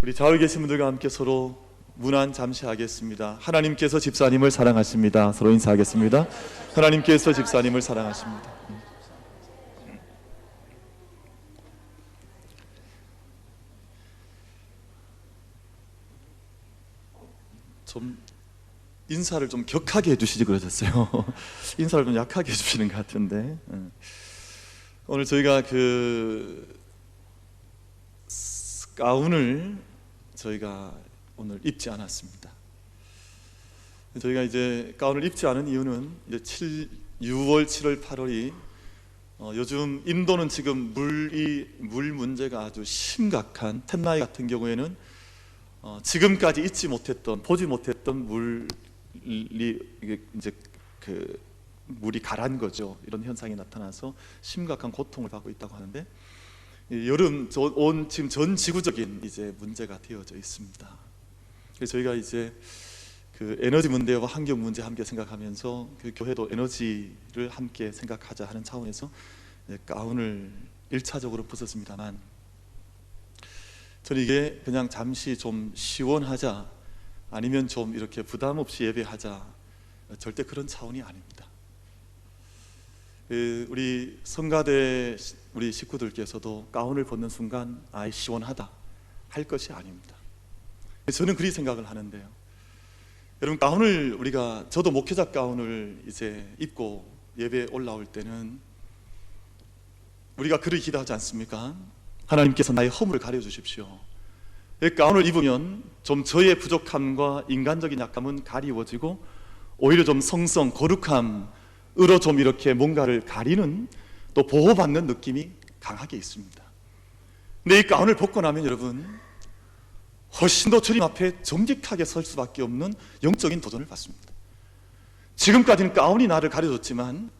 우리 좌우에 계신 분들과 함께 서로 문안 잠시 하겠습니다. 하나님께서 집사님을 사랑하십니다. 서로 인사하겠습니다. 하나님께서 집사님을 사랑하십니다. 좀 인사를 좀 격하게 해주시지 그러셨어요. 인사를 좀 약하게 해주시는 것 같은데, 오늘 저희가 가운을 저희가 오늘 입지 않았습니다. 저희가 이제 가운을 입지 않은 이유는 이제 6월, 7월, 8월이 요즘 인도는 지금 물 문제가 아주 심각한, 텐나이 같은 경우에는 지금까지 잊지 못했던, 보지 못했던 물이 이제 물이 가란 거죠. 이런 현상이 나타나서 심각한 고통을 받고 있다고 하는데, 여름 지금 전 지구적인 이제 문제가 되어져 있습니다. 그래서 저희가 이제 에너지 문제와 환경 문제 함께 생각하면서 교회도 에너지를 함께 생각하자 하는 차원에서 가운을 1차적으로 벗었습니다만, 저는 이게 그냥 잠시 좀 시원하자, 아니면 좀 이렇게 부담 없이 예배하자, 절대 그런 차원이 아닙니다. 우리 성가대 우리 식구들께서도 가운을 벗는 순간 아이 시원하다 할 것이 아닙니다. 저는 그리 생각을 하는데요, 여러분, 가운을 저도 목회자 가운을 이제 입고 예배에 올라올 때는 우리가 그리 기도하지 않습니까? 하나님께서 나의 허물을 가려주십시오. 가운을 입으면 좀 저의 부족함과 인간적인 약함은 가리워지고, 오히려 좀 성성, 거룩함으로 좀 이렇게 뭔가를 가리는, 또 보호받는 느낌이 강하게 있습니다. 근데 이 가운을 벗고 나면 여러분, 훨씬 더 주님 앞에 정직하게 설 수밖에 없는 영적인 도전을 받습니다. 지금까지는 가운이 나를 가려줬지만,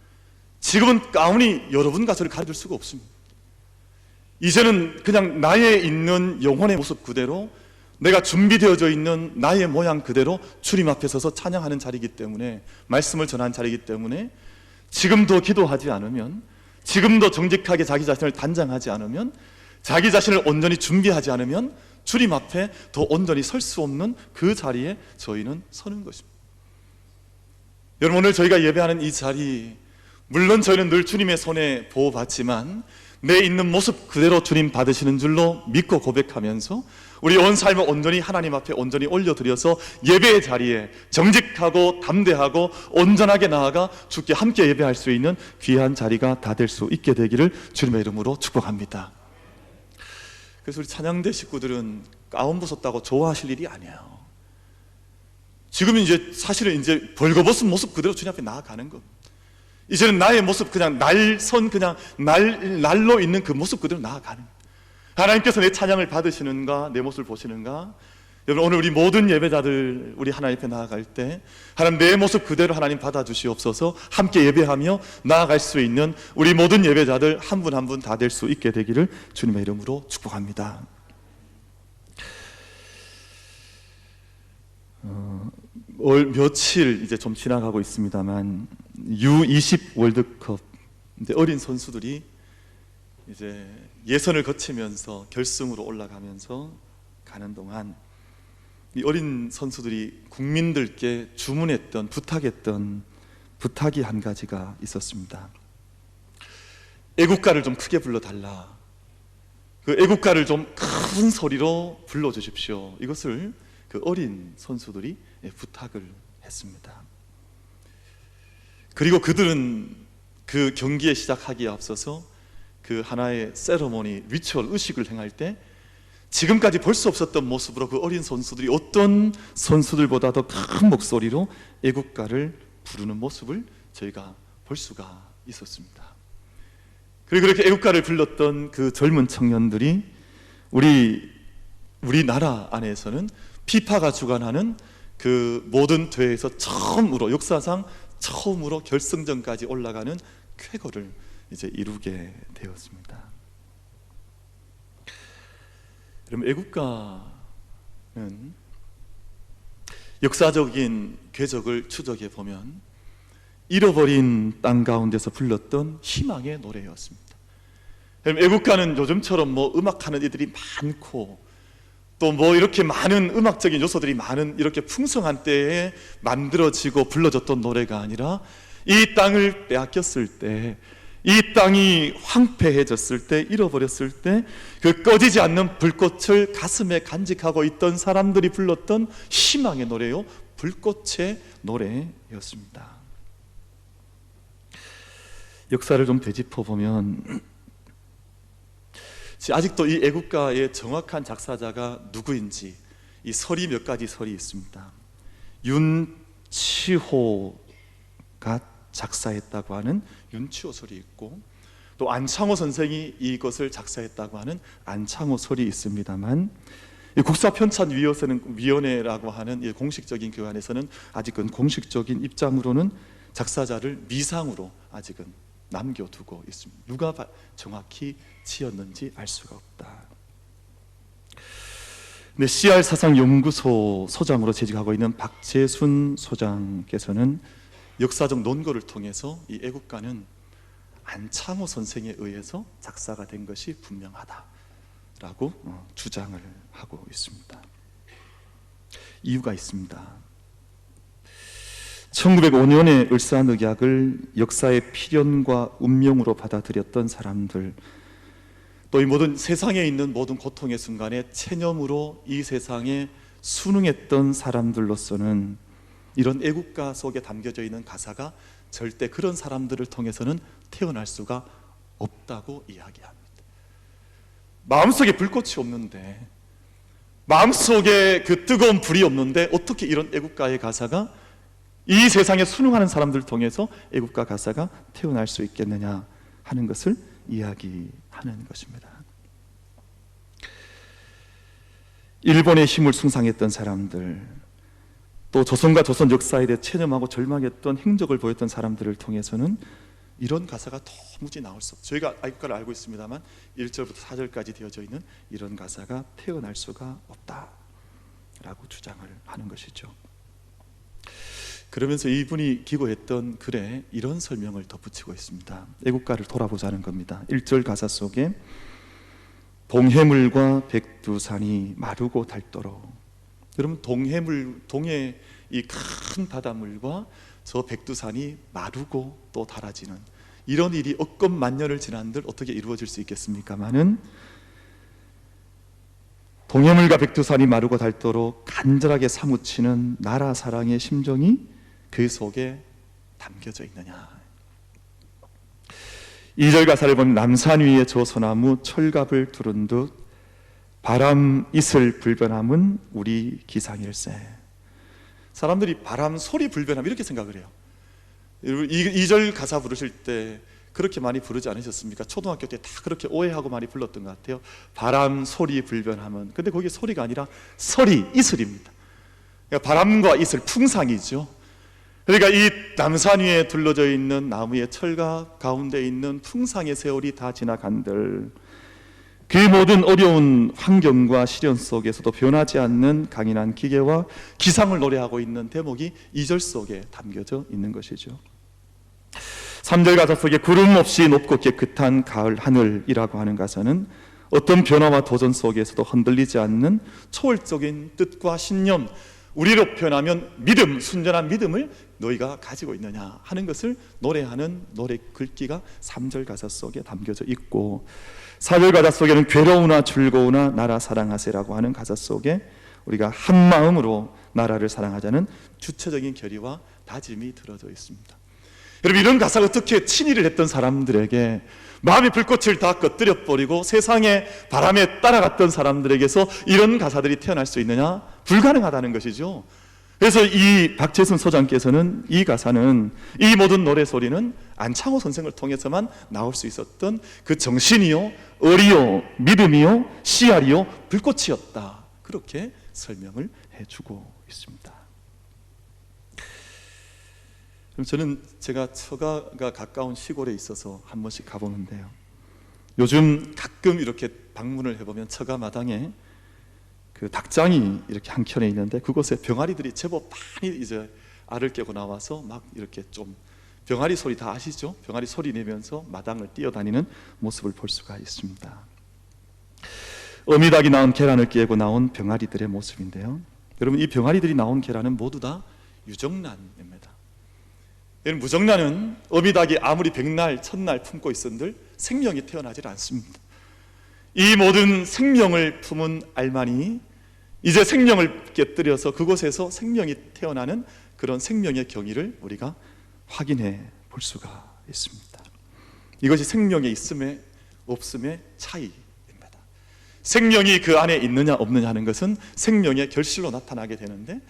지금은 가운이 여러분과 저를 가려줄 수가 없습니다. 이제는 그냥 나의 있는 영혼의 모습 그대로, 내가 준비되어져 있는 나의 모양 그대로 주님 앞에 서서 찬양하는 자리이기 때문에, 말씀을 전하는 자리이기 때문에, 지금도 기도하지 않으면, 지금도 정직하게 자기 자신을 단장하지 않으면, 자기 자신을 온전히 준비하지 않으면 주님 앞에 더 온전히 설 수 없는 그 자리에 저희는 서는 것입니다. 여러분, 오늘 저희가 예배하는 이 자리, 물론 저희는 늘 주님의 손에 보호받지만 내 있는 모습 그대로 주님 받으시는 줄로 믿고 고백하면서 우리 온 삶을 온전히 하나님 앞에 온전히 올려드려서 예배의 자리에 정직하고 담대하고 온전하게 나아가 주께 함께 예배할 수 있는 귀한 자리가 다 될 수 있게 되기를 주님의 이름으로 축복합니다. 그래서 우리 찬양대 식구들은 가운 벗었다고 좋아하실 일이 아니에요. 지금은 이제 사실은 이제 벌거벗은 모습 그대로 주님 앞에 나아가는 겁니다. 이제는 나의 모습, 그냥 날로 있는 그 모습 그대로 나아가는, 하나님께서 내 찬양을 받으시는가, 내 모습을 보시는가. 여러분, 오늘 우리 모든 예배자들 우리 하나님 앞에 나아갈 때 하나님, 내 모습 그대로 하나님 받아주시옵소서. 함께 예배하며 나아갈 수 있는 우리 모든 예배자들 한 분 한 분 다 될 수 있게 되기를 주님의 이름으로 축복합니다. 며칠 이제 좀 지나가고 있습니다만, U20 월드컵, 이제 어린 선수들이 이제 예선을 거치면서 결승으로 올라가면서 가는 동안, 이 어린 선수들이 국민들께 주문했던, 부탁했던 부탁이 한 가지가 있었습니다. 애국가를 좀 크게 불러달라. 그 애국가를 좀 큰 소리로 불러주십시오. 이것을 그 어린 선수들이 부탁을 했습니다. 그리고 그들은 그 경기에 시작하기에 앞서서 그 하나의 세러모니, 리추얼, 의식을 행할 때 지금까지 볼 수 없었던 모습으로 그 어린 선수들이 어떤 선수들보다 더 큰 목소리로 애국가를 부르는 모습을 저희가 볼 수가 있었습니다. 그리고 그렇게 애국가를 불렀던 그 젊은 청년들이 우리나라 안에서는 피파가 주관하는 그 모든 대회에서 처음으로, 역사상 처음으로 결승전까지 올라가는 쾌거를 이제 이루게 되었습니다. 여러분, 애국가는 역사적인 궤적을 추적해 보면 잃어버린 땅 가운데서 불렀던 희망의 노래였습니다. 애국가는 요즘처럼 뭐 음악하는 이들이 많고 또 뭐 이렇게 많은 음악적인 요소들이 많은 이렇게 풍성한 때에 만들어지고 불러졌던 노래가 아니라 이 땅을 빼앗겼을 때, 이 땅이 황폐해졌을 때, 잃어버렸을 때 그 꺼지지 않는 불꽃을 가슴에 간직하고 있던 사람들이 불렀던 희망의 노래요, 불꽃의 노래였습니다. 역사를 좀 되짚어 보면 아직도 이 애국가의 정확한 작사자가 누구인지, 이 설이 몇 가지 설이 있습니다. 윤치호가 작사했다고 하는 윤치호 설이 있고, 또 안창호 선생이 이것을 작사했다고 하는 안창호 설이 있습니다만, 국사편찬위원회라고 하는 이 공식적인 기관에서는 아직은 공식적인 입장으로는 작사자를 미상으로 아직은 남겨두고 있습니다. 누가 정확히 지었는지 알 수가 없다. 근데 CR 사상연구소 소장으로 재직하고 있는 박재순 소장께서는 역사적 논거를 통해서 이 애국가는 안창호 선생에 의해서 작사가 된 것이 분명하다라고 주장을 하고 있습니다. 이유가 있습니다. 1905년에 을사늑약을 역사의 필연과 운명으로 받아들였던 사람들, 또 이 모든 세상에 있는 모든 고통의 순간에 체념으로 이 세상에 순응했던 사람들로서는 이런 애국가 속에 담겨져 있는 가사가 절대 그런 사람들을 통해서는 태어날 수가 없다고 이야기합니다. 마음속에 불꽃이 없는데, 마음속에 그 뜨거운 불이 없는데 어떻게 이런 애국가의 가사가 이 세상에 순응하는 사람들을 통해서 애국가 가사가 태어날 수 있겠느냐 하는 것을 이야기하는 것입니다. 일본의 힘을 숭상했던 사람들, 또 조선과 조선 역사에 대해 체념하고 절망했던 행적을 보였던 사람들을 통해서는 이런 가사가 도무지 나올 수 없어요. 저희가 애국가를 알고 있습니다만 1절부터 4절까지 되어져 있는 이런 가사가 태어날 수가 없다라고 주장을 하는 것이죠. 그러면서 이분이 기고했던 글에 이런 설명을 덧붙이고 있습니다. 애국가를 돌아보자는 겁니다. 1절 가사 속에 동해물과 백두산이 마르고 닳도록, 여러분 동해 이 큰 바닷물과 저 백두산이 마르고 또 닳아지는 이런 일이 억겁 만년을 지난들 어떻게 이루어질 수 있겠습니까마는, 동해물과 백두산이 마르고 닳도록 간절하게 사무치는 나라 사랑의 심정이 그 속에 담겨져 있느냐. 2절 가사를 보면 남산 위에 저 소나무 철갑을 두른 듯 바람 이슬 불변함은 우리 기상일세. 사람들이 바람 소리 불변함 이렇게 생각을 해요. 2절 가사 부르실 때 그렇게 많이 부르지 않으셨습니까? 초등학교 때 다 그렇게 오해하고 많이 불렀던 것 같아요. 바람 소리 불변함은, 근데 거기 소리가 아니라 설이 이슬입니다. 그러니까 바람과 이슬, 풍상이죠. 그러니까 이 남산 위에 둘러져 있는 나무의 철갑 가운데 있는 풍상의 세월이 다 지나간들, 그 모든 어려운 환경과 시련 속에서도 변하지 않는 강인한 기계와 기상을 노래하고 있는 대목이 2절 속에 담겨져 있는 것이죠. 3절 가사 속에 구름 없이 높고 깨끗한 가을 하늘이라고 하는 가사는 어떤 변화와 도전 속에서도 흔들리지 않는 초월적인 뜻과 신념, 우리로 표현하면 믿음, 순전한 믿음을 너희가 가지고 있느냐 하는 것을 노래하는 노래 글귀가 3절 가사 속에 담겨져 있고, 4절 가사 속에는 괴로우나 즐거우나 나라 사랑하세라고 하는 가사 속에 우리가 한 마음으로 나라를 사랑하자는 주체적인 결의와 다짐이 들어져 있습니다. 여러분, 이런 가사가 어떻게 친일을 했던 사람들에게, 마음의 불꽃을 다 꺼뜨려 버리고 세상의 바람에 따라갔던 사람들에게서 이런 가사들이 태어날 수 있느냐? 불가능하다는 것이죠. 그래서 이 박재순 소장께서는 이 가사는, 이 모든 노래소리는 안창호 선생을 통해서만 나올 수 있었던 그 정신이요, 의리요, 믿음이요, 씨알이요, 불꽃이었다, 그렇게 설명을 해주고 있습니다. 그럼 저는 제가 처가가 가까운 시골에 있어서 한 번씩 가보는데요, 요즘 가끔 이렇게 방문을 해보면 처가 마당에 그 닭장이 이렇게 한 켠에 있는데, 그곳에 병아리들이 제법 많이 이제 알을 깨고 나와서 막 이렇게 좀, 병아리 소리 다 아시죠? 병아리 소리 내면서 마당을 뛰어다니는 모습을 볼 수가 있습니다. 어미닭이 낳은 계란을 깨고 나온 병아리들의 모습인데요. 여러분, 이 병아리들이 나온 계란은 모두 다 유정란입니다. 여러분, 무정란은 어미닭이 아무리 백날 첫날 품고 있은들 생명이 태어나질 않습니다. 이 모든 생명을 품은 알만이 이제 생명을 깨뜨려서 그곳에서 생명이 태어나는 그런 생명의 경위를 우리가 확인해 볼 수가 있습니다. 이것이 생명의 있음에 없음의 차이입니다. 생명이 그 안에 있느냐 없느냐 하는 것은 생명의 결실로 나타나게 되는데,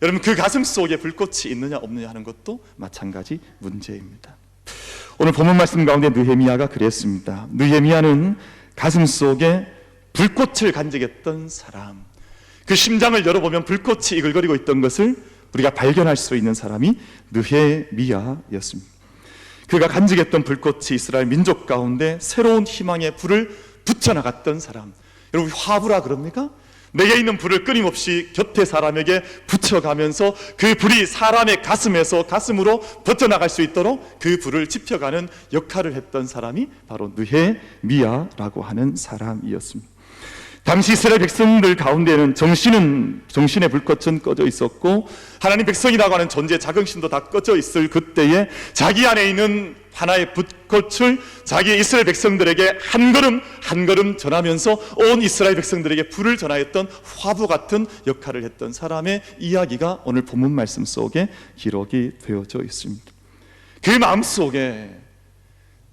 여러분, 그 가슴 속에 불꽃이 있느냐 없느냐 하는 것도 마찬가지 문제입니다. 오늘 본문 말씀 가운데 느헤미야가 그랬습니다. 느헤미야는 가슴 속에 불꽃을 간직했던 사람, 그 심장을 열어보면 불꽃이 이글거리고 있던 것을 우리가 발견할 수 있는 사람이 느헤미야였습니다. 그가 간직했던 불꽃이 이스라엘 민족 가운데 새로운 희망의 불을 붙여나갔던 사람. 여러분, 화부라 그럽니까? 내게 있는 불을 끊임없이 곁에 사람에게 붙여가면서 그 불이 사람의 가슴에서 가슴으로 버텨나갈 수 있도록 그 불을 지펴가는 역할을 했던 사람이 바로 느헤미야라고 하는 사람이었습니다. 당시 이스라엘 백성들 가운데는 정신의 불꽃은 꺼져 있었고, 하나님 백성이라고 하는 존재 자긍심도 다 꺼져 있을 그때에 자기 안에 있는 하나의 불꽃을 자기 이스라엘 백성들에게 한 걸음 한 걸음 전하면서 온 이스라엘 백성들에게 불을 전하였던 화부 같은 역할을 했던 사람의 이야기가 오늘 본문 말씀 속에 기록이 되어져 있습니다. 그 마음속에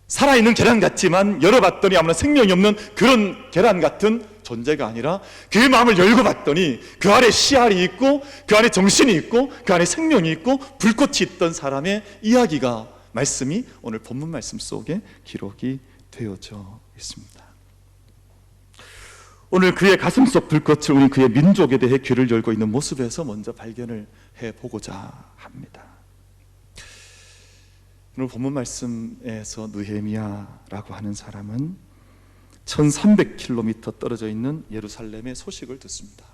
살아있는 계란 같지만 열어봤더니 아무나 생명이 없는 그런 계란 같은 존재가 아니라, 그 마음을 열고 봤더니 그 안에 씨알이 있고 그 안에 정신이 있고 그 안에 생명이 있고 불꽃이 있던 사람의 이야기가, 말씀이 오늘 본문 말씀 속에 기록이 되어져 있습니다. 오늘 그의 가슴 속 불꽃을 우리 그의 민족에 대해 귀를 열고 있는 모습에서 먼저 발견을 해보고자 합니다. 오늘 본문 말씀에서 느헤미야라고 하는 사람은 1300km 떨어져 있는 예루살렘의 소식을 듣습니다.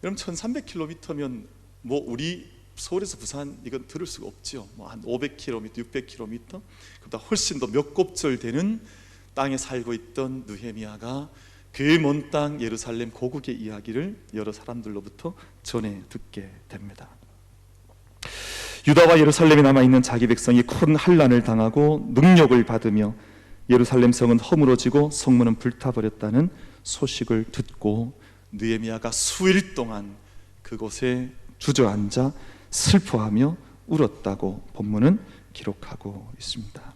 여러분, 1300km면 뭐 우리 서울에서 부산 이건 들을 수가 없죠. 뭐 한 500km, 600km, 그보다 훨씬 더 몇 곱절 되는 땅에 살고 있던 느헤미야가 그 먼 땅 예루살렘 고국의 이야기를 여러 사람들로부터 전해 듣게 됩니다. 유다와 예루살렘에 남아있는 자기 백성이 큰 환난을 당하고 능력을 받으며 예루살렘 성은 허물어지고 성문은 불타버렸다는 소식을 듣고 느헤미야가 수일 동안 그곳에 주저앉아 슬퍼하며 울었다고 본문은 기록하고 있습니다.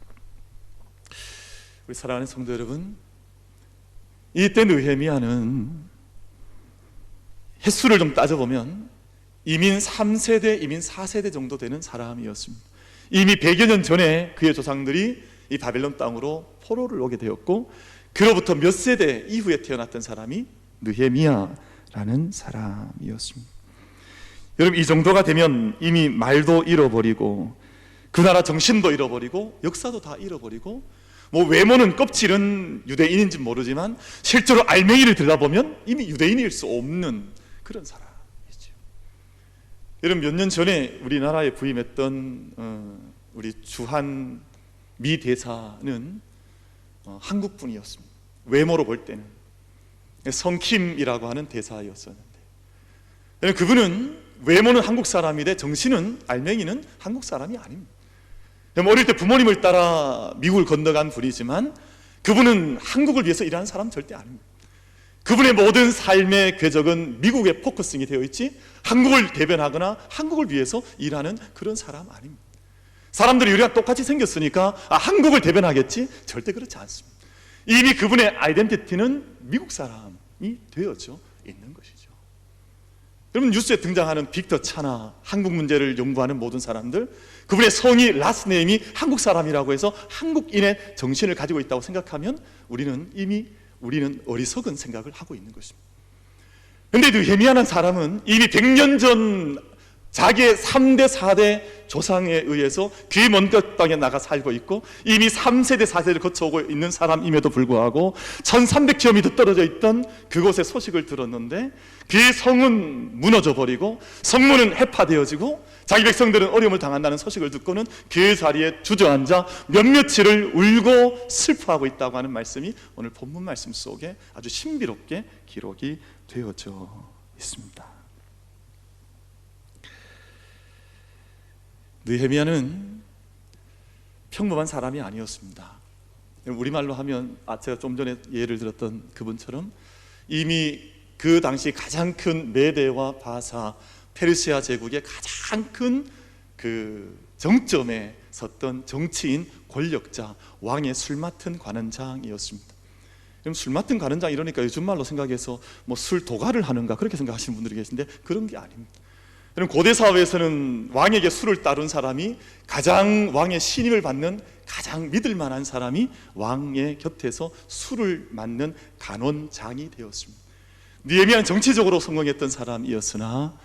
우리 사랑하는 성도 여러분, 이때 느헤미야는 횟수를 좀 따져보면 이민 3세대, 이민 4세대 정도 되는 사람이었습니다. 이미 100여 년 전에 그의 조상들이 이 바벨론 땅으로 포로를 오게 되었고, 그로부터 몇 세대 이후에 태어났던 사람이 느헤미야라는 사람이었습니다. 여러분, 이 정도가 되면 이미 말도 잃어버리고 그 나라 정신도 잃어버리고 역사도 다 잃어버리고, 뭐 외모는 껍질은 유대인인지 모르지만 실제로 알맹이를 들여다보면 이미 유대인일 수 없는 그런 사람이죠. 여러분, 몇 년 전에 우리나라에 부임했던 우리 주한 미 대사는 한국분이었습니다. 외모로 볼 때는 성킴이라고 하는 대사였었는데, 그분은 외모는 한국 사람인데 정신은, 알맹이는 한국 사람이 아닙니다. 어릴 때 부모님을 따라 미국을 건너간 분이지만 그분은 한국을 위해서 일하는 사람 절대 아닙니다. 그분의 모든 삶의 궤적은 미국에 포커싱이 되어 있지 한국을 대변하거나 한국을 위해서 일하는 그런 사람 아닙니다. 사람들이 우리가 똑같이 생겼으니까 한국을 대변하겠지? 절대 그렇지 않습니다. 이미 그분의 아이덴티티는 미국 사람이 되어져 있는 것이죠. 여러분, 뉴스에 등장하는 빅터 차나 한국 문제를 연구하는 모든 사람들, 그분의 성이, 라스네임이 한국 사람이라고 해서 한국인의 정신을 가지고 있다고 생각하면 우리는 어리석은 생각을 하고 있는 것입니다. 그런데 느헤미야라는 사람은 이미 100년 전 자기의 3대 4대 조상에 의해서 그 먼 땅에 나가 살고 있고 이미 3세대 4세대를 거쳐오고 있는 사람임에도 불구하고 1300km 떨어져 있던 그곳의 소식을 들었는데 그 성은 무너져 버리고 성문은 해파되어지고 자기 백성들은 어려움을 당한다는 소식을 듣고는 그 자리에 주저앉아 몇몇을 울고 슬퍼하고 있다고 하는 말씀이 오늘 본문 말씀 속에 아주 신비롭게 기록이 되어져 있습니다. 느헤미야는 평범한 사람이 아니었습니다. 우리말로 하면 제가 좀 전에 예를 들었던 그분처럼 이미 그 당시 가장 큰 메대와 바사 페르시아 제국의 가장 큰 그 정점에 섰던 정치인, 권력자, 왕의 술 맡은 관원장이었습니다. 그럼 술 맡은 관원장 이러니까 요즘 말로 생각해서 뭐 술 도가를 하는가 그렇게 생각하시는 분들이 계신데 그런 게 아닙니다. 그럼 고대 사회에서는 왕에게 술을 따른 사람이 가장 왕의 신임을 받는 가장 믿을 만한 사람이 왕의 곁에서 술을 맡는 간원장이 되었습니다. 느헤미야는 정치적으로 성공했던 사람이었으나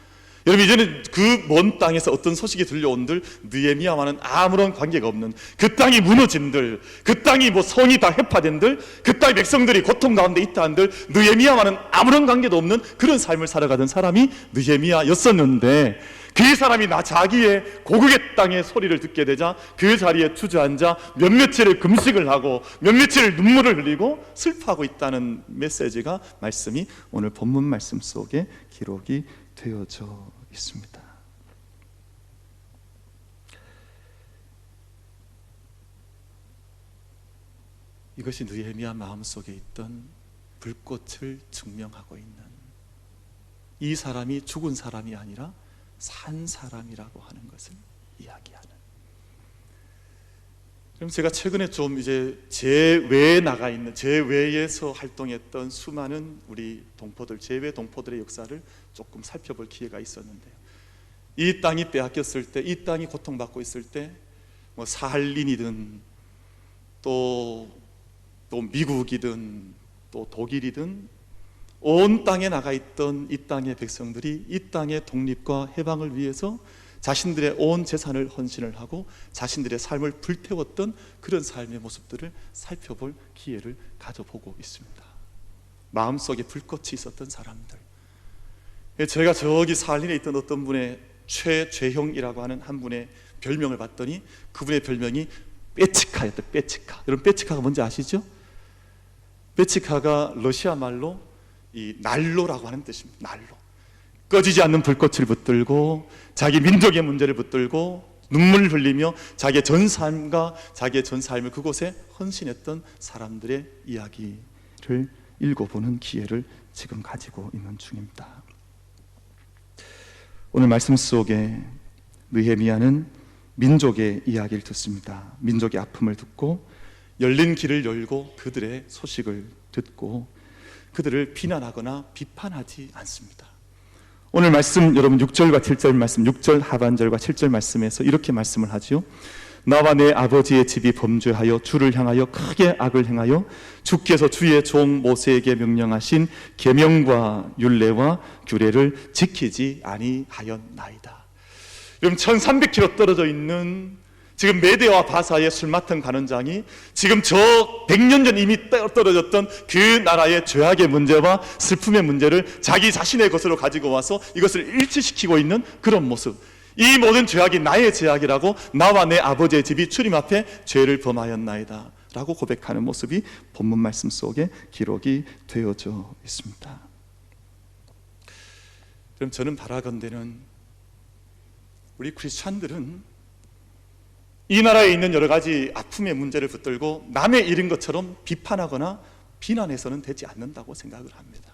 여러분 이제는 그 먼 땅에서 어떤 소식이 들려온들 느헤미야와는 아무런 관계가 없는 그 땅이 무너진들 그 땅이 뭐 성이 다 해파된들 그 땅의 백성들이 고통 가운데 있다 한들 느헤미야와는 아무런 관계도 없는 그런 삶을 살아가던 사람이 느헤미야였었는데 그 사람이 자기의 고국의 땅의 소리를 듣게 되자 그 자리에 주저앉아 몇몇을 금식을 하고 몇몇을 눈물을 흘리고 슬퍼하고 있다는 메시지가 말씀이 오늘 본문 말씀 속에 기록이 되어져 있습니다. 이것이 느헤미야 마음속에 있던 불꽃을 증명하고 있는 이 사람이 죽은 사람이 아니라 산 사람이라고 하는 것을 이야기하는. 그럼 제가 최근에 좀 이제 제외에 나가 있는 제외에서 활동했던 수많은 우리 동포들 제외 동포들의 역사를 조금 살펴볼 기회가 있었는데요. 이 땅이 빼앗겼을 때, 이 땅이 고통받고 있을 때, 뭐 사할린이든 또 미국이든 또 독일이든 온 땅에 나가 있던 이 땅의 백성들이 이 땅의 독립과 해방을 위해서 자신들의 온 재산을 헌신을 하고 자신들의 삶을 불태웠던 그런 삶의 모습들을 살펴볼 기회를 가져보고 있습니다. 마음속에 불꽃이 있었던 사람들. 제가 저기 사할린에 있던 어떤 분의 최재형이라고 하는 한 분의 별명을 봤더니 그분의 별명이 빼치카였다. 빼치카. 여러분 빼치카가 뭔지 아시죠? 빼치카가 러시아 말로 이 난로라고 하는 뜻입니다. 난로. 꺼지지 않는 불꽃을 붙들고 자기 민족의 문제를 붙들고 눈물을 흘리며 자기의 전 삶과 자기의 전 삶을 그곳에 헌신했던 사람들의 이야기를 읽어보는 기회를 지금 가지고 있는 중입니다. 오늘 말씀 속에 느헤미야는 민족의 이야기를 듣습니다. 민족의 아픔을 듣고 열린 길을 열고 그들의 소식을 듣고 그들을 비난하거나 비판하지 않습니다. 오늘 말씀 여러분 6절과 7절 말씀 6절 하반절과 7절 말씀에서 이렇게 말씀을 하지요. 나와 내 아버지의 집이 범죄하여 주를 향하여 크게 악을 행하여 주께서 주의 종 모세에게 명령하신 계명과 율례와 규례를 지키지 아니하였나이다. 여러분 1300km 떨어져 있는 지금 메대와 바사의 술 맡은 관원장이 지금 저 100년 전 이미 떨어졌던 그 나라의 죄악의 문제와 슬픔의 문제를 자기 자신의 것으로 가지고 와서 이것을 일치시키고 있는 그런 모습. 이 모든 죄악이 나의 죄악이라고 나와 내 아버지의 집이 주님 앞에 죄를 범하였나이다 라고 고백하는 모습이 본문 말씀 속에 기록이 되어져 있습니다. 그럼 저는 바라건대는 우리 크리스찬들은 이 나라에 있는 여러 가지 아픔의 문제를 붙들고 남의 일인 것처럼 비판하거나 비난해서는 되지 않는다고 생각을 합니다.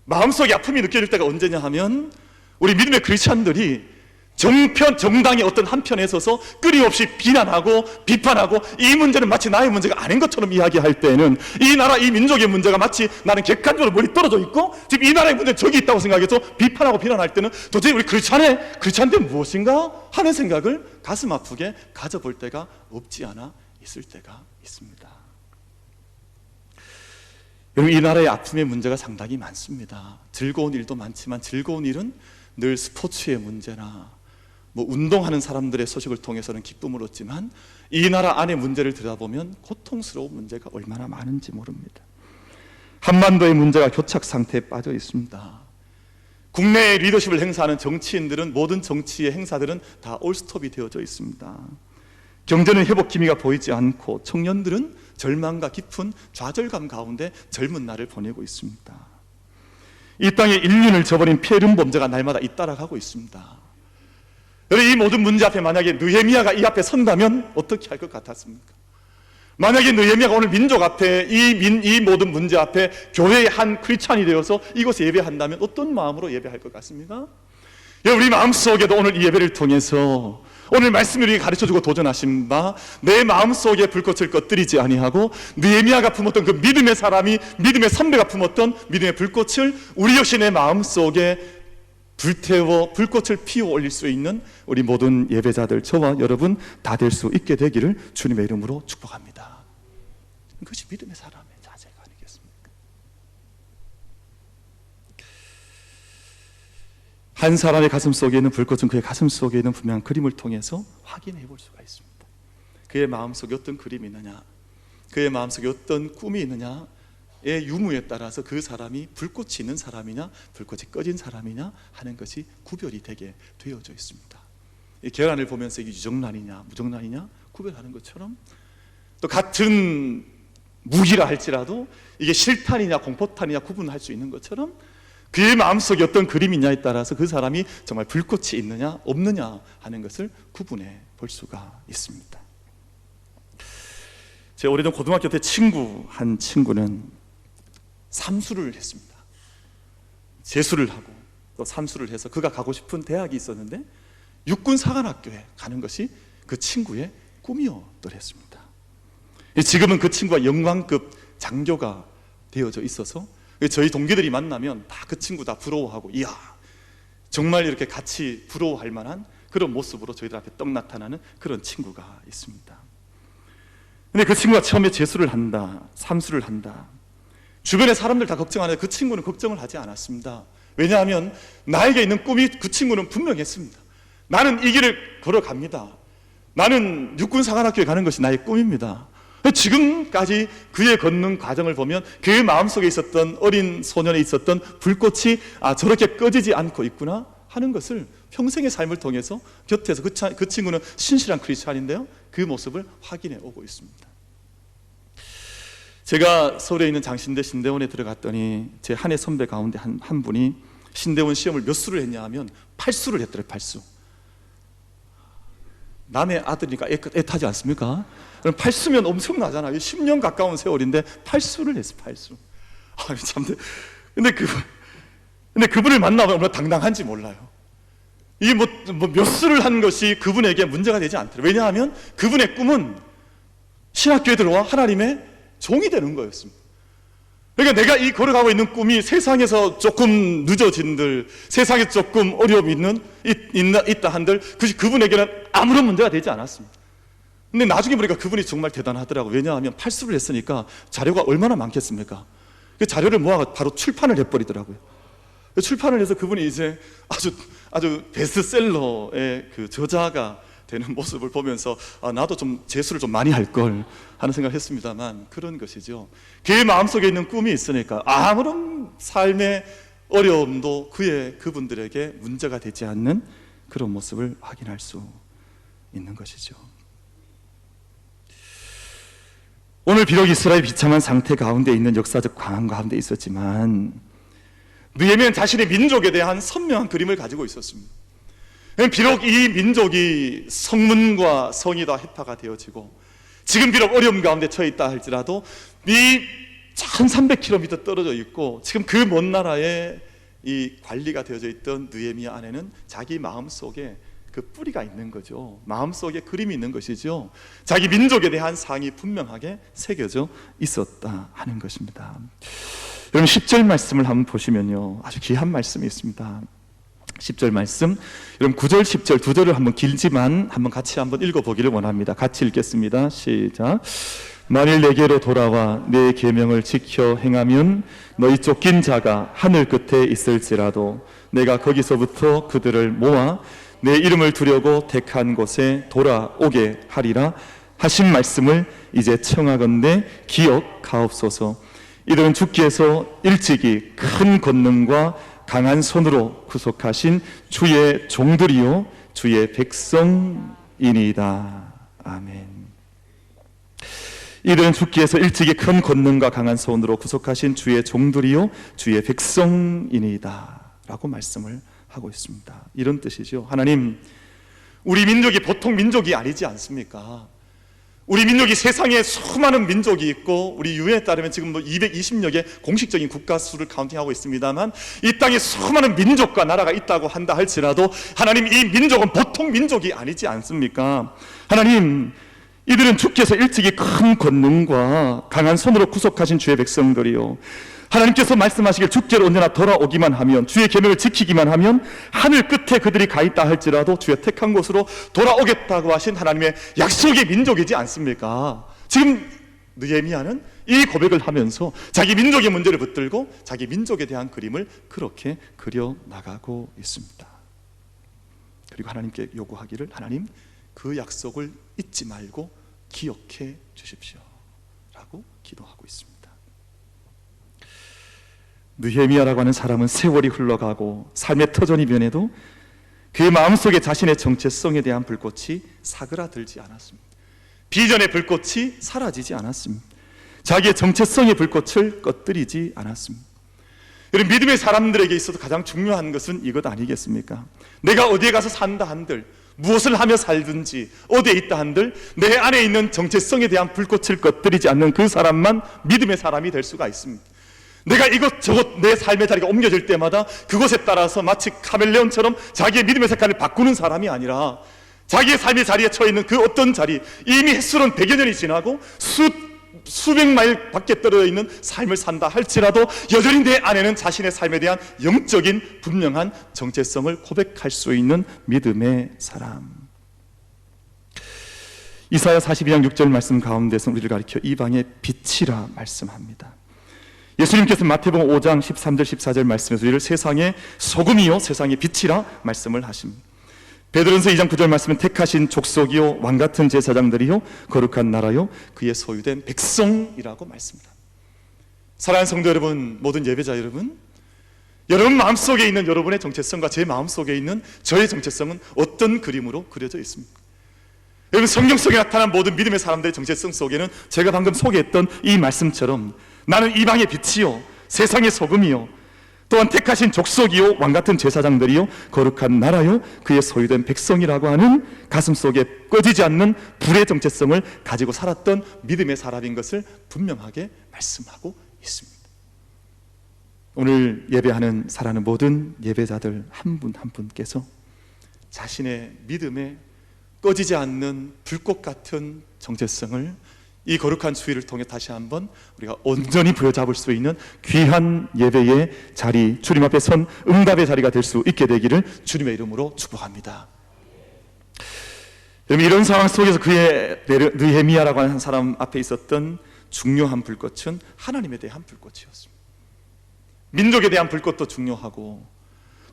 마음속에 아픔이 느껴질 때가 언제냐 하면 우리 믿음의 크리스찬들이 정당의 어떤 한편에 서서 끊임없이 비난하고 비판하고 이 문제는 마치 나의 문제가 아닌 것처럼 이야기할 때는 이 나라 이 민족의 문제가 마치 나는 객관적으로 멀리 떨어져 있고 지금 이 나라의 문제는 저기 있다고 생각해서 비판하고 비난할 때는 도대체 우리 크리스찬들 무엇인가 하는 생각을 가슴 아프게 가져볼 때가 없지 않아 있을 때가 있습니다. 여러분 이 나라의 아픔의 문제가 상당히 많습니다. 즐거운 일도 많지만 즐거운 일은 늘 스포츠의 문제나 뭐 운동하는 사람들의 소식을 통해서는 기쁨을 얻지만 이 나라 안의 문제를 들여다보면 고통스러운 문제가 얼마나 많은지 모릅니다. 한반도의 문제가 교착 상태에 빠져 있습니다. 국내의 리더십을 행사하는 정치인들은, 모든 정치의 행사들은 다 올스톱이 되어져 있습니다. 경제는 회복 기미가 보이지 않고 청년들은 절망과 깊은 좌절감 가운데 젊은 날을 보내고 있습니다. 이 땅에 인륜을 저버린 폐륜 범죄가 날마다 잇따라가고 있습니다. 여러분, 이 모든 문제 앞에 만약에 느헤미야가 이 앞에 선다면 어떻게 할 것 같았습니까? 만약에 느헤미야가 오늘 민족 앞에 이 모든 문제 앞에 교회의 한 크리스찬이 되어서 이곳에 예배한다면 어떤 마음으로 예배할 것 같습니까? 우리 마음속에도 오늘 이 예배를 통해서 오늘 말씀을 우리에게 가르쳐주고 도전하신 바 내 마음속에 불꽃을 꺼뜨리지 아니하고 느헤미야가 품었던 그 믿음의 사람이, 믿음의 선배가 품었던 믿음의 불꽃을 우리 역시 내 마음속에 불태워 불꽃을 피워 올릴 수 있는 우리 모든 예배자들, 저와 여러분 다 될 수 있게 되기를 주님의 이름으로 축복합니다. 그것이 믿음의 사람의 자세가 아니겠습니까? 한 사람의 가슴 속에 있는 불꽃은 그의 가슴 속에 있는 분명한 그림을 통해서 확인해 볼 수가 있습니다. 그의 마음속에 어떤 그림이 있느냐, 그의 마음속에 어떤 꿈이 있느냐의 유무에 따라서 그 사람이 불꽃이 있는 사람이냐 불꽃이 꺼진 사람이냐 하는 것이 구별이 되게 되어져 있습니다. 이 계란을 보면서 이게 유정란이냐 무정란이냐 구별하는 것처럼, 또 같은 무기라 할지라도 이게 실탄이냐 공포탄이냐 구분할 수 있는 것처럼 그의 마음속에 어떤 그림이냐에 따라서 그 사람이 정말 불꽃이 있느냐 없느냐 하는 것을 구분해 볼 수가 있습니다. 제 오래전 고등학교 때 한 친구는 삼수를 했습니다. 재수를 하고 또 삼수를 해서 그가 가고 싶은 대학이 있었는데 육군사관학교에 가는 것이 그 친구의 꿈이었더랬습니다. 지금은 그 친구가 영광급 장교가 되어져 있어서 저희 동기들이 만나면 다 그 친구 다 부러워하고, 이야 정말 이렇게 같이 부러워할 만한 그런 모습으로 저희들 앞에 떡 나타나는 그런 친구가 있습니다. 근데 그 친구가 처음에 재수를 한다, 삼수를 한다, 주변의 사람들 다 걱정하는데 그 친구는 걱정을 하지 않았습니다. 왜냐하면 나에게 있는 꿈이 그 친구는 분명했습니다. 나는 이 길을 걸어갑니다. 나는 육군사관학교에 가는 것이 나의 꿈입니다. 지금까지 그의 걷는 과정을 보면 그의 마음속에 있었던 어린 소년에 있었던 불꽃이 저렇게 꺼지지 않고 있구나 하는 것을 평생의 삶을 통해서 곁에서 그 친구는 신실한 크리스찬인데요, 그 모습을 확인해 오고 있습니다. 제가 서울에 있는 장신대 신대원에 들어갔더니 제 한 해 선배 가운데 한 분이 신대원 시험을 몇 수를 했냐 하면 8수를 했더래요. 8수. 남의 아들이니까 애타지 않습니까? 그럼 8수면 엄청나잖아요. 10년 가까운 세월인데 8수를 했어요. 8수. 참. 근데 그분을 만나면 얼마나 당당한지 몰라요. 이게 몇 수를 한 것이 그분에게 문제가 되지 않더라고요. 왜냐하면 그분의 꿈은 신학교에 들어와 하나님의 종이 되는 거였습니다. 그러니까 내가 이 걸어가고 있는 꿈이 세상에서 조금 늦어진들, 세상에 조금 어려움이 있다 한들 그분에게는 아무런 문제가 되지 않았습니다. 근데 나중에 보니까 그분이 정말 대단하더라고요. 왜냐하면 8수를 했으니까 자료가 얼마나 많겠습니까? 그 자료를 모아서 바로 출판을 해버리더라고요. 출판을 해서 그분이 이제 아주 베스트셀러의 그 저자가 되는 모습을 보면서 나도 좀 재수를 좀 많이 할 걸 하는 생각을 했습니다만, 그런 것이죠. 그의 마음속에 있는 꿈이 있으니까 아무런 삶의 어려움도 그분들에게 문제가 되지 않는 그런 모습을 확인할 수 있는 것이죠. 오늘 비록 이스라엘이 비참한 상태 가운데 있는 역사적 광환 가운데 있었지만 느헤미야는 자신의 민족에 대한 선명한 그림을 가지고 있었습니다. 비록 이 민족이 성문과 성이 다 해파가 되어지고 지금 비록 어려움 가운데 처해 있다 할지라도 이 1300km 떨어져 있고 지금 그 먼 나라에 이 관리가 되어져 있던 느헤미야 안에는 자기 마음속에 그 뿌리가 있는 거죠. 마음속에 그림이 있는 것이죠. 자기 민족에 대한 상이 분명하게 새겨져 있었다 하는 것입니다. 여러분 10절 말씀을 한번 보시면요, 아주 귀한 말씀이 있습니다. 10절 말씀, 여러분 9절 10절 두 절을 한번 길지만 한번 같이 한번 읽어보기를 원합니다. 같이 읽겠습니다. 시작. 만일 내게로 돌아와 내 계명을 지켜 행하면 너희 쫓긴 자가 하늘 끝에 있을지라도 내가 거기서부터 그들을 모아 내 이름을 두려고 택한 곳에 돌아오게 하리라 하신 말씀을 이제 청하건대 기억하옵소서. 이들은 주께서 일찍이 큰 권능과 강한 손으로 구속하신 주의 종들이요 주의 백성이니이다. 아멘. 이들은 주께서 일찍이 큰 권능과 강한 손으로 구속하신 주의 종들이요 주의 백성이니이다 라고 말씀을 하고 있습니다. 이런 뜻이죠. 하나님, 우리 민족이 보통 민족이 아니지 않습니까? 우리 민족이 세상에 수많은 민족이 있고, 우리 유엔에 따르면 지금 220여 개 공식적인 국가 수를 카운팅하고 있습니다만, 이 땅에 수많은 민족과 나라가 있다고 한다 할지라도 하나님, 이 민족은 보통 민족이 아니지 않습니까? 하나님, 이들은 주께서 일찍이 큰 권능과 강한 손으로 구속하신 주의 백성들이요, 하나님께서 말씀하시길 주께로 언제나 돌아오기만 하면, 주의 계명을 지키기만 하면 하늘 끝에 그들이 가 있다 할지라도 주의 택한 곳으로 돌아오겠다고 하신 하나님의 약속의 민족이지 않습니까? 지금 느헤미야는 이 고백을 하면서 자기 민족의 문제를 붙들고 자기 민족에 대한 그림을 그렇게 그려나가고 있습니다. 그리고 하나님께 요구하기를, 하나님, 그 약속을 잊지 말고 기억해 주십시오 라고 기도하고 있습니다. 느헤미야라고 하는 사람은 세월이 흘러가고 삶의 터전이 변해도 그의 마음속에 자신의 정체성에 대한 불꽃이 사그라들지 않았습니다. 비전의 불꽃이 사라지지 않았습니다. 자기의 정체성의 불꽃을 꺼뜨리지 않았습니다. 여러분, 믿음의 사람들에게 있어서 가장 중요한 것은 이것 아니겠습니까? 내가 어디에 가서 산다 한들, 무엇을 하며 살든지, 어디에 있다 한들 내 안에 있는 정체성에 대한 불꽃을 꺼뜨리지 않는 그 사람만 믿음의 사람이 될 수가 있습니다. 내가 이것저것 내 삶의 자리가 옮겨질 때마다 그것에 따라서 마치 카멜레온처럼 자기의 믿음의 색깔을 바꾸는 사람이 아니라, 자기의 삶의 자리에 처해 있는 그 어떤 자리, 이미 횟수로는 100여 년이 지나고 수백 마일 밖에 떨어져 있는 삶을 산다 할지라도 여전히 내 안에는 자신의 삶에 대한 영적인 분명한 정체성을 고백할 수 있는 믿음의 사람. 이사야 42장 6절 말씀 가운데서 우리를 가리켜 이방의 빛이라 말씀합니다. 예수님께서 마태복음 5장 13절 14절 말씀에서 우리를 세상의 소금이요 세상의 빛이라 말씀을 하십니다. 베드로전서 2장 9절 말씀은 택하신 족속이요 왕같은 제사장들이요 거룩한 나라요 그의 소유된 백성이라고 말씀합니다. 사랑하는 성도 여러분, 모든 예배자 여러분, 여러분 마음속에 있는 여러분의 정체성과 제 마음속에 있는 저의 정체성은 어떤 그림으로 그려져 있습니까? 여러분, 성경 속에 나타난 모든 믿음의 사람들의 정체성 속에는 제가 방금 소개했던 이 말씀처럼 나는 이방의 빛이요 세상의 소금이요 또한 택하신 족속이요 왕같은 제사장들이요 거룩한 나라요 그의 소유된 백성이라고 하는 가슴속에 꺼지지 않는 불의 정체성을 가지고 살았던 믿음의 사람인 것을 분명하게 말씀하고 있습니다. 오늘 예배하는 사랑하는 모든 예배자들 한 분 한 분께서 자신의 믿음에 꺼지지 않는 불꽃 같은 정체성을 이 거룩한 주일을 통해 다시 한번 우리가 온전히 부여잡을 수 있는 귀한 예배의 자리, 주님 앞에 선 응답의 자리가 될 수 있게 되기를 주님의 이름으로 축복합니다. 여러분, 이런 상황 속에서 그의 느헤미야라고 하는 사람 앞에 있었던 중요한 불꽃은 하나님에 대한 불꽃이었습니다. 민족에 대한 불꽃도 중요하고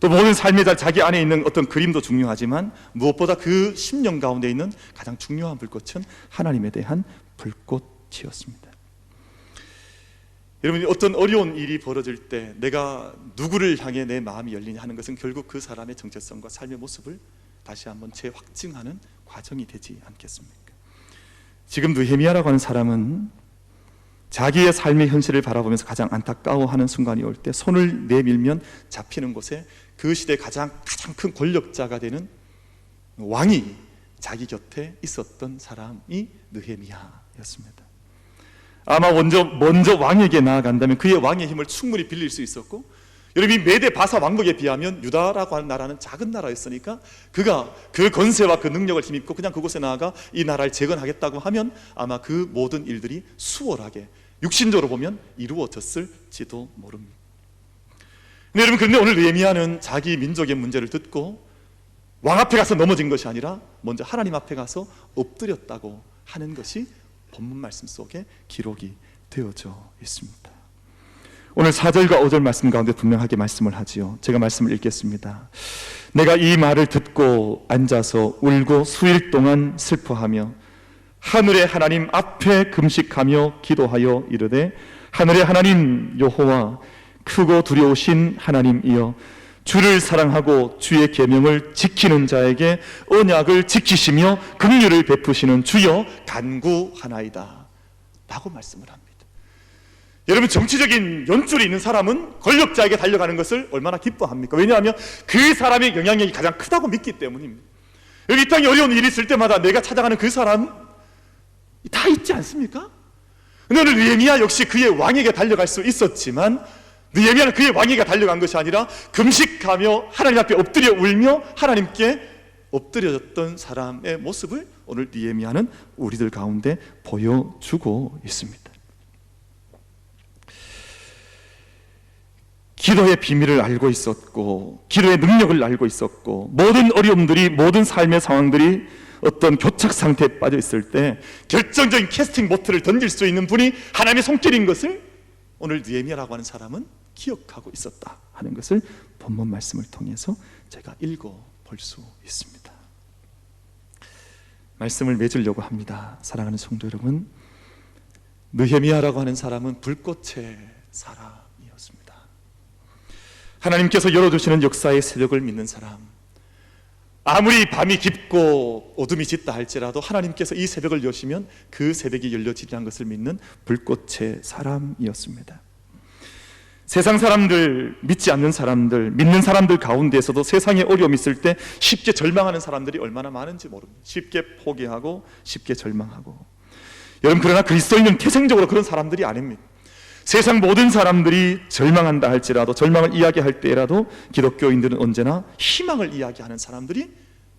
또 모든 삶의 자기 안에 있는 어떤 그림도 중요하지만 무엇보다 그 심령 가운데 있는 가장 중요한 불꽃은 하나님에 대한 불꽃이었습니다. 여러분, 어떤 어려운 일이 벌어질 때 내가 누구를 향해 내 마음이 열리냐 하는 것은 결국 그 사람의 정체성과 삶의 모습을 다시 한번 재확증하는 과정이 되지 않겠습니까? 지금 느헤미야라고 하는 사람은 자기의 삶의 현실을 바라보면서 가장 안타까워하는 순간이 올 때 손을 내밀면 잡히는 곳에 그 시대의 가장 큰 권력자가 되는 왕이 자기 곁에 있었던 사람이 느헤미야였습니다. 아마 먼저 왕에게 나아간다면 그의 왕의 힘을 충분히 빌릴 수 있었고, 여러분이 메대 바사 왕국에 비하면 유다라고 하는 나라는 작은 나라였으니까 그가 그 권세와 그 능력을 힘입고 그냥 그곳에 나아가 이 나라를 재건하겠다고 하면 아마 그 모든 일들이 수월하게 육신적으로 보면 이루어졌을지도 모릅니다. 근데 여러분, 그런데 오늘 느헤미야는 자기 민족의 문제를 듣고 왕 앞에 가서 넘어진 것이 아니라 먼저 하나님 앞에 가서 엎드렸다고 하는 것이 본문 말씀 속에 기록이 되어져 있습니다. 오늘 4절과 5절 말씀 가운데 분명하게 말씀을 하지요. 제가 말씀을 읽겠습니다. 내가 이 말을 듣고 앉아서 울고 수일 동안 슬퍼하며 하늘의 하나님 앞에 금식하며 기도하여 이르되 하늘의 하나님 여호와 크고 두려우신 하나님이여 주를 사랑하고 주의 계명을 지키는 자에게 언약을 지키시며 긍휼을 베푸시는 주여 간구하나이다 라고 말씀을 합니다. 여러분, 정치적인 연줄이 있는 사람은 권력자에게 달려가는 것을 얼마나 기뻐합니까? 왜냐하면 그 사람의 영향력이 가장 크다고 믿기 때문입니다. 여기 이 땅에 어려운 일이 있을 때마다 내가 찾아가는 그 사람 다 있지 않습니까? 근데 오늘 느헤미야 역시 그의 왕에게 달려갈 수 있었지만 느헤미야는 그의 왕에게 달려간 것이 아니라 금식하며 하나님 앞에 엎드려 울며 하나님께 엎드려졌던 사람의 모습을 오늘 느헤미야는 우리들 가운데 보여주고 있습니다. 기도의 비밀을 알고 있었고 기도의 능력을 알고 있었고 모든 어려움들이 모든 삶의 상황들이 어떤 교착 상태에 빠져 있을 때 결정적인 캐스팅 보트를 던질 수 있는 분이 하나님의 손길인 것을 오늘 느헤미야라고 하는 사람은 기억하고 있었다 하는 것을 본문 말씀을 통해서 제가 읽어볼 수 있습니다. 말씀을 맺으려고 합니다. 사랑하는 성도 여러분, 느헤미야라고 하는 사람은 불꽃의 사람이었습니다. 하나님께서 열어주시는 역사의 새벽을 믿는 사람, 아무리 밤이 깊고 어둠이 짙다 할지라도 하나님께서 이 새벽을 여시면 그 새벽이 열려지리라는 것을 믿는 불꽃의 사람이었습니다. 세상 사람들, 믿지 않는 사람들, 믿는 사람들 가운데서도 세상에 어려움이 있을 때 쉽게 절망하는 사람들이 얼마나 많은지 모릅니다. 쉽게 포기하고 쉽게 절망하고. 여러분, 그러나 그리스도인은 태생적으로 그런 사람들이 아닙니다. 세상 모든 사람들이 절망한다 할지라도, 절망을 이야기할 때라도 기독교인들은 언제나 희망을 이야기하는 사람들이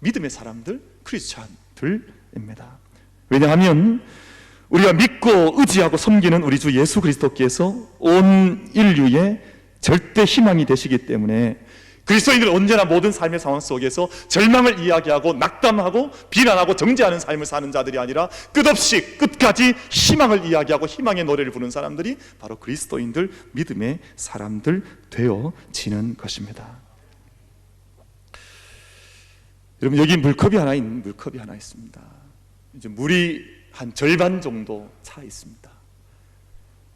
믿음의 사람들, 크리스찬들입니다. 왜냐하면 우리가 믿고 의지하고 섬기는 우리 주 예수 그리스도께서 온 인류의 절대 희망이 되시기 때문에 그리스도인들은 언제나 모든 삶의 상황 속에서 절망을 이야기하고 낙담하고 비난하고 정죄하는 삶을 사는 자들이 아니라 끝없이 끝까지 희망을 이야기하고 희망의 노래를 부르는 사람들이 바로 그리스도인들, 믿음의 사람들 되어지는 것입니다. 여러분, 여기 물컵이 하나 있습니다. 이제 물이 한 절반 정도 차 있습니다.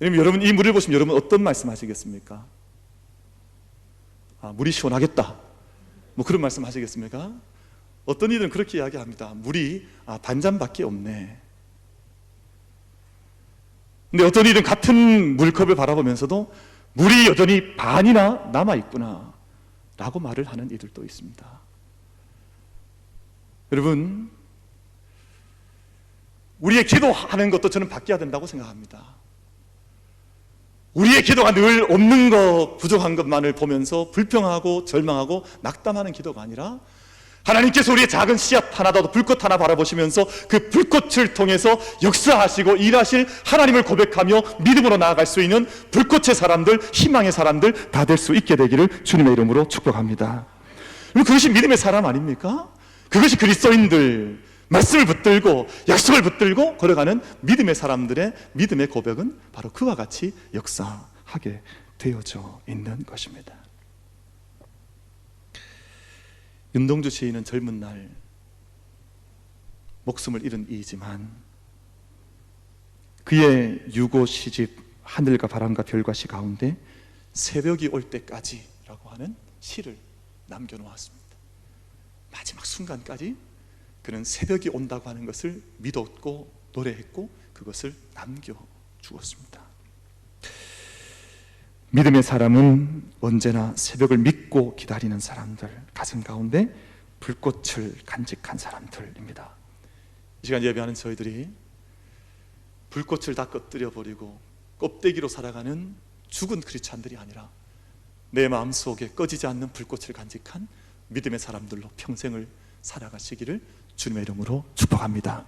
여러분, 이 물을 보시면 여러분 어떤 말씀 하시겠습니까? 물이 시원하겠다, 뭐 그런 말씀 하시겠습니까? 어떤 이들은 그렇게 이야기합니다. 물이 반잔밖에 없네. 근데 어떤 이들은 같은 물컵을 바라보면서도 물이 여전히 반이나 남아있구나 라고 말을 하는 이들도 있습니다. 여러분, 우리의 기도하는 것도 저는 바뀌어야 된다고 생각합니다. 우리의 기도가 늘 없는 것, 부족한 것만을 보면서 불평하고 절망하고 낙담하는 기도가 아니라 하나님께서 우리의 작은 씨앗 하나도 불꽃 하나 바라보시면서 그 불꽃을 통해서 역사하시고 일하실 하나님을 고백하며 믿음으로 나아갈 수 있는 불꽃의 사람들, 희망의 사람들 다 될 수 있게 되기를 주님의 이름으로 축복합니다. 그것이 믿음의 사람 아닙니까? 그것이 그리스도인들, 말씀을 붙들고 약속을 붙들고 걸어가는 믿음의 사람들의 믿음의 고백은 바로 그와 같이 역사하게 되어져 있는 것입니다. 윤동주 시인은 젊은 날 목숨을 잃은 이이지만 그의 유고 시집 하늘과 바람과 별과 시 가운데 새벽이 올 때까지라고 하는 시를 남겨놓았습니다. 마지막 순간까지 그는 새벽이 온다고 하는 것을 믿었고 노래했고 그것을 남겨주었습니다. 믿음의 사람은 언제나 새벽을 믿고 기다리는 사람들, 가슴 가운데 불꽃을 간직한 사람들입니다. 이 시간 예배하는 저희들이 불꽃을 다 꺼뜨려버리고 껍데기로 살아가는 죽은 크리스찬들이 아니라 내 마음속에 꺼지지 않는 불꽃을 간직한 믿음의 사람들로 평생을 살아가시기를 주님의 이름으로 축복합니다.